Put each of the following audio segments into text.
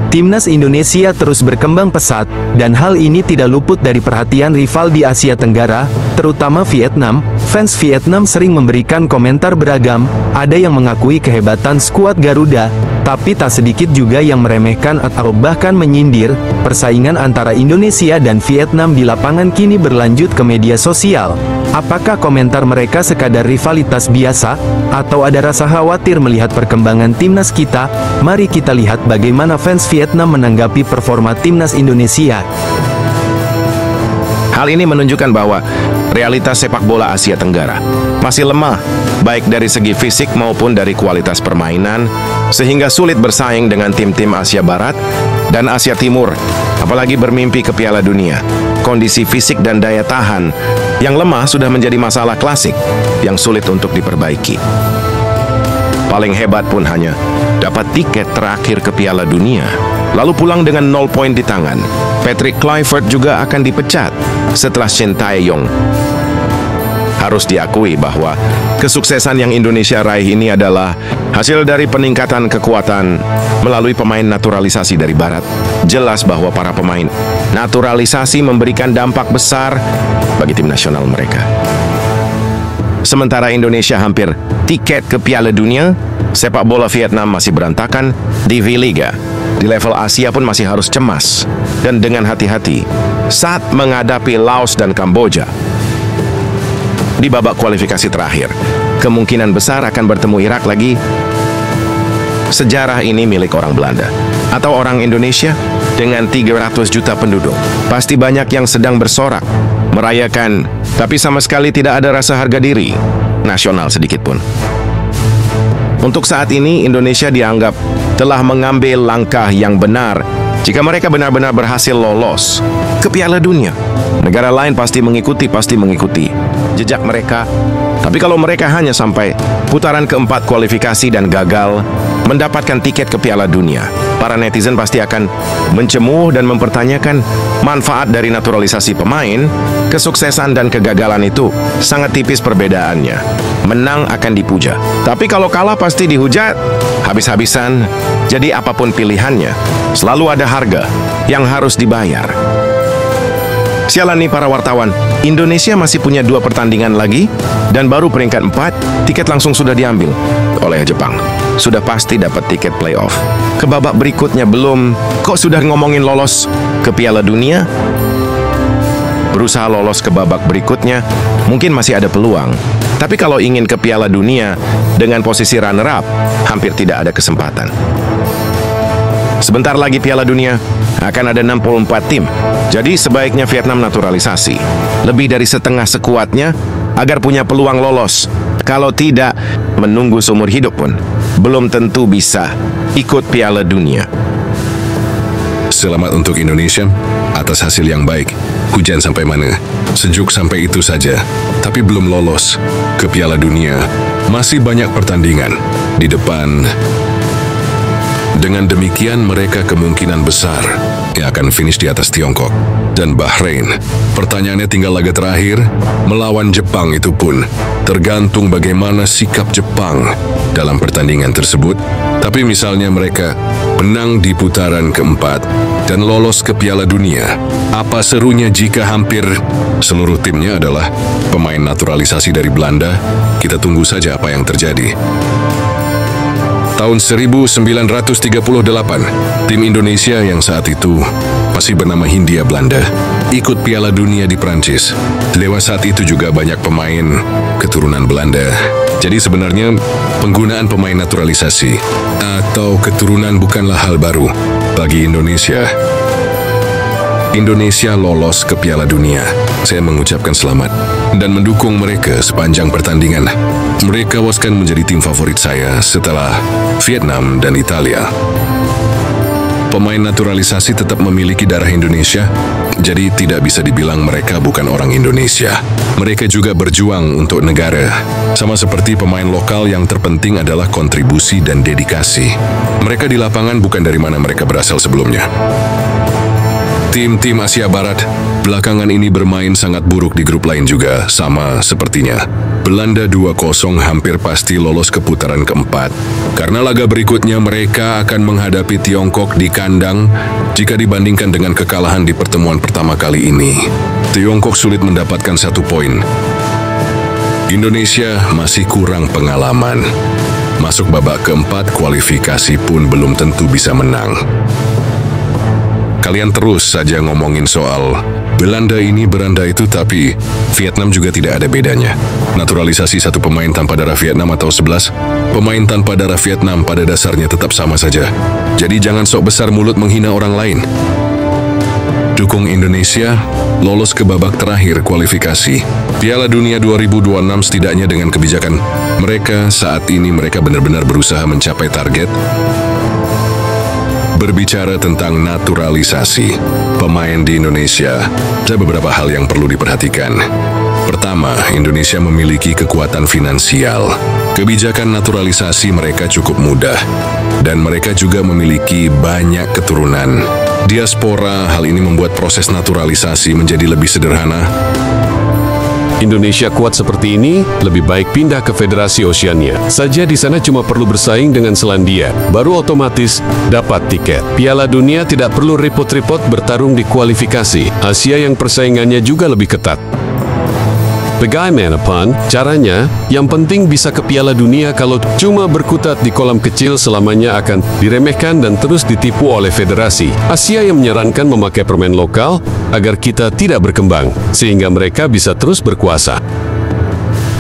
Timnas Indonesia terus berkembang pesat, dan hal ini tidak luput dari perhatian rival di Asia Tenggara, terutama Vietnam. Fans Vietnam sering memberikan komentar beragam, ada yang mengakui kehebatan skuad Garuda, tapi tak sedikit juga yang meremehkan atau bahkan menyindir. Persaingan antara Indonesia dan Vietnam di lapangan kini berlanjut ke media sosial. Apakah komentar mereka sekadar rivalitas biasa, atau ada rasa khawatir melihat perkembangan timnas kita? Mari kita lihat bagaimana fans Vietnam menanggapi performa timnas Indonesia. Hal ini menunjukkan bahwa realitas sepak bola Asia Tenggara masih lemah, baik dari segi fisik maupun dari kualitas permainan, sehingga sulit bersaing dengan tim-tim Asia Barat dan Asia Timur, apalagi bermimpi ke Piala Dunia. Kondisi fisik dan daya tahan yang lemah sudah menjadi masalah klasik yang sulit untuk diperbaiki. Paling hebat pun hanya dapat tiket terakhir ke Piala Dunia, lalu pulang dengan 0 poin di tangan. Patrick Kluivert juga akan dipecat setelah Shin Tae-yong. Harus diakui bahwa kesuksesan yang Indonesia raih ini adalah hasil dari peningkatan kekuatan melalui pemain naturalisasi dari Barat. Jelas bahwa para pemain naturalisasi memberikan dampak besar bagi tim nasional mereka. Sementara Indonesia hampir tiket ke Piala Dunia, sepak bola Vietnam masih berantakan di V-Liga. Di level Asia pun masih harus cemas dan dengan hati-hati saat menghadapi Laos dan Kamboja. Di babak kualifikasi terakhir, kemungkinan besar akan bertemu Irak lagi. Sejarah ini milik orang Belanda atau orang Indonesia dengan 300 juta penduduk. Pasti banyak yang sedang bersorak, merayakan, tapi sama sekali tidak ada rasa harga diri nasional sedikit pun. Untuk saat ini, Indonesia dianggap telah mengambil langkah yang benar jika mereka benar-benar berhasil lolos ke Piala Dunia. Negara lain pasti mengikuti jejak mereka. Tapi kalau mereka hanya sampai putaran keempat kualifikasi dan gagal mendapatkan tiket ke Piala Dunia, para netizen pasti akan mencemuh dan mempertanyakan manfaat dari naturalisasi pemain. Kesuksesan dan kegagalan itu sangat tipis perbedaannya. Menang akan dipuja, tapi kalau kalah pasti dihujat habis-habisan. Jadi apapun pilihannya, selalu ada harga yang harus dibayar. Sialan nih para wartawan, Indonesia masih punya 2 pertandingan lagi, dan baru peringkat 4, tiket langsung sudah diambil oleh Jepang. Sudah pasti dapat tiket playoff. Ke babak berikutnya belum, kok sudah ngomongin lolos ke Piala Dunia? Berusaha lolos ke babak berikutnya, mungkin masih ada peluang. Tapi kalau ingin ke Piala Dunia dengan posisi runner-up, hampir tidak ada kesempatan. Sebentar lagi Piala Dunia, akan ada 64 tim. Jadi sebaiknya Vietnam naturalisasi lebih dari setengah sekuatnya agar punya peluang lolos. Kalau tidak, menunggu seumur hidup pun belum tentu bisa ikut Piala Dunia. Selamat untuk Indonesia atas hasil yang baik. Hujan sampai mana, sejuk sampai itu saja. Tapi belum lolos ke Piala Dunia. Masih banyak pertandingan di depan. Dengan demikian mereka kemungkinan besar yang akan finish di atas Tiongkok dan Bahrain. Pertanyaannya tinggal laga terakhir melawan Jepang, itu pun tergantung bagaimana sikap Jepang dalam pertandingan tersebut. Tapi misalnya mereka menang di putaran keempat dan lolos ke Piala Dunia, apa serunya jika hampir seluruh timnya adalah pemain naturalisasi dari Belanda? Kita tunggu saja apa yang terjadi. Tahun 1938, tim Indonesia yang saat itu masih bernama Hindia Belanda ikut Piala Dunia di Prancis. Lewat saat itu juga banyak pemain keturunan Belanda. Jadi sebenarnya penggunaan pemain naturalisasi atau keturunan bukanlah hal baru bagi Indonesia. Indonesia lolos ke Piala Dunia. Saya mengucapkan selamat dan mendukung mereka sepanjang pertandingan. Mereka akan menjadi tim favorit saya setelah Vietnam dan Italia. Pemain naturalisasi tetap memiliki darah Indonesia, jadi tidak bisa dibilang mereka bukan orang Indonesia. Mereka juga berjuang untuk negara. Sama seperti pemain lokal, yang terpenting adalah kontribusi dan dedikasi. Mereka di lapangan bukan dari mana mereka berasal sebelumnya. Tim-tim Asia Barat belakangan ini bermain sangat buruk di grup lain juga, sama sepertinya. Belanda 2-0 hampir pasti lolos ke putaran keempat. Karena laga berikutnya mereka akan menghadapi Tiongkok di kandang jika dibandingkan dengan kekalahan di pertemuan pertama kali ini. Tiongkok sulit mendapatkan 1 poin. Indonesia masih kurang pengalaman. Masuk babak keempat, kualifikasi pun belum tentu bisa menang. Kalian terus saja ngomongin soal Belanda ini beranda itu, tapi Vietnam juga tidak ada bedanya. Naturalisasi 1 pemain tanpa darah Vietnam atau 11 pemain tanpa darah Vietnam pada dasarnya tetap sama saja. Jadi jangan sok besar mulut menghina orang lain. Dukung Indonesia lolos ke babak terakhir kualifikasi Piala Dunia 2026 setidaknya dengan kebijakan mereka saat ini. Mereka benar-benar berusaha mencapai target. Berbicara tentang naturalisasi pemain di Indonesia, ada beberapa hal yang perlu diperhatikan. Pertama, Indonesia memiliki kekuatan finansial. Kebijakan naturalisasi mereka cukup mudah, dan mereka juga memiliki banyak keturunan diaspora. Hal ini membuat proses naturalisasi menjadi lebih sederhana. Indonesia kuat seperti ini, lebih baik pindah ke Federasi Oceania saja. Di sana cuma perlu bersaing dengan Selandia, baru otomatis dapat tiket. Piala Dunia tidak perlu repot-repot bertarung di kualifikasi Asia yang persaingannya juga lebih ketat. Bagaimanapun caranya, yang penting bisa ke Piala Dunia. Kalau cuma berkutat di kolam kecil selamanya akan diremehkan dan terus ditipu oleh Federasi Asia yang menyarankan memakai permain lokal agar kita tidak berkembang, sehingga mereka bisa terus berkuasa.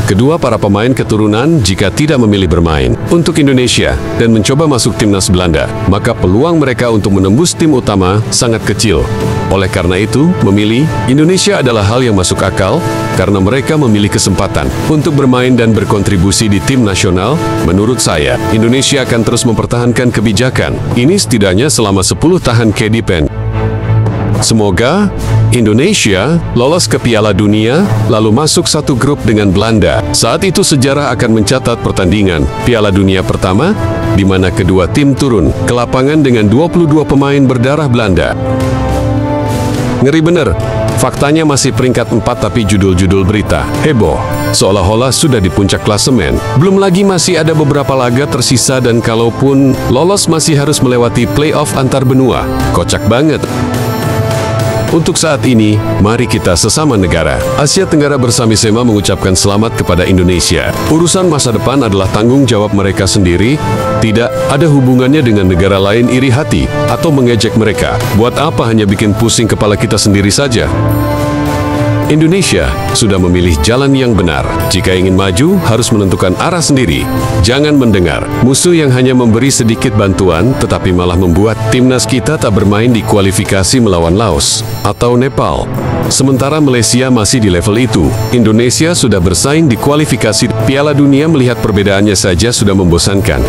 Kedua, para pemain keturunan jika tidak memilih bermain untuk Indonesia dan mencoba masuk timnas Belanda, maka peluang mereka untuk menembus tim utama sangat kecil. Oleh karena itu, memilih Indonesia adalah hal yang masuk akal karena mereka memilih kesempatan untuk bermain dan berkontribusi di tim nasional. Menurut saya, Indonesia akan terus mempertahankan kebijakan ini setidaknya selama 10 tahun ke depan. Semoga Indonesia lolos ke Piala Dunia, lalu masuk satu grup dengan Belanda. Saat itu sejarah akan mencatat pertandingan Piala Dunia pertama, di mana kedua tim turun ke lapangan dengan 22 pemain berdarah Belanda. Ngeri bener, faktanya masih peringkat 4 tapi judul-judul berita heboh, seolah-olah sudah di puncak klasemen. Belum lagi masih ada beberapa laga tersisa dan kalaupun lolos masih harus melewati playoff antar benua. Kocak banget. Untuk saat ini, mari kita sesama negara Asia Tenggara bersama-sama mengucapkan selamat kepada Indonesia. Urusan masa depan adalah tanggung jawab mereka sendiri, tidak ada hubungannya dengan negara lain iri hati atau mengejek mereka. Buat apa hanya bikin pusing kepala kita sendiri saja? Indonesia sudah memilih jalan yang benar. Jika ingin maju, harus menentukan arah sendiri. Jangan mendengar musuh yang hanya memberi sedikit bantuan, tetapi malah membuat timnas kita tak bermain di kualifikasi melawan Laos atau Nepal. Sementara Malaysia masih di level itu, Indonesia sudah bersaing di kualifikasi Piala Dunia. Melihat perbedaannya saja sudah membosankan.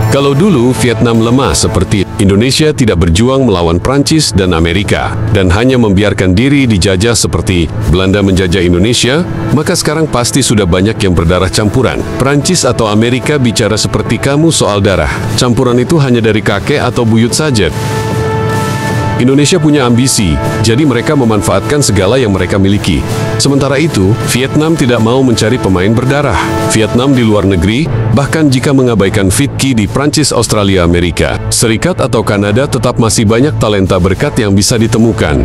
Kalau dulu Vietnam lemah seperti Indonesia tidak berjuang melawan Prancis dan Amerika, dan hanya membiarkan diri dijajah seperti Belanda menjajah Indonesia, maka sekarang pasti sudah banyak yang berdarah campuran. Prancis atau Amerika bicara seperti kamu soal darah. Campuran itu hanya dari kakek atau buyut saja. Indonesia punya ambisi, jadi mereka memanfaatkan segala yang mereka miliki. Sementara itu, Vietnam tidak mau mencari pemain berdarah. Vietnam di luar negeri, bahkan jika mengabaikan Vietki di Prancis, Australia, Amerika Serikat atau Kanada, tetap masih banyak talenta berkat yang bisa ditemukan.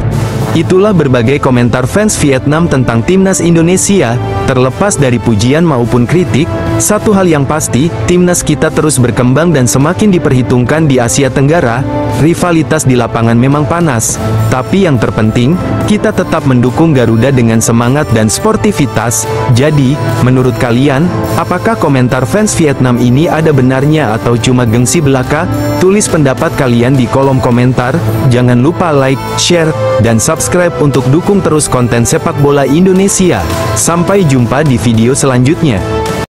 Itulah berbagai komentar fans Vietnam tentang timnas Indonesia. Terlepas dari pujian maupun kritik, satu hal yang pasti, timnas kita terus berkembang dan semakin diperhitungkan di Asia Tenggara. Rivalitas di lapangan memang panas, tapi yang terpenting, kita tetap mendukung Garuda dengan semangat dan sportivitas. Jadi, menurut kalian, apakah komentar fans Vietnam ini ada benarnya atau cuma gengsi belaka? Tulis pendapat kalian di kolom komentar. Jangan lupa like, share, dan subscribe untuk dukung terus konten sepak bola Indonesia. Sampai jumpa di video selanjutnya.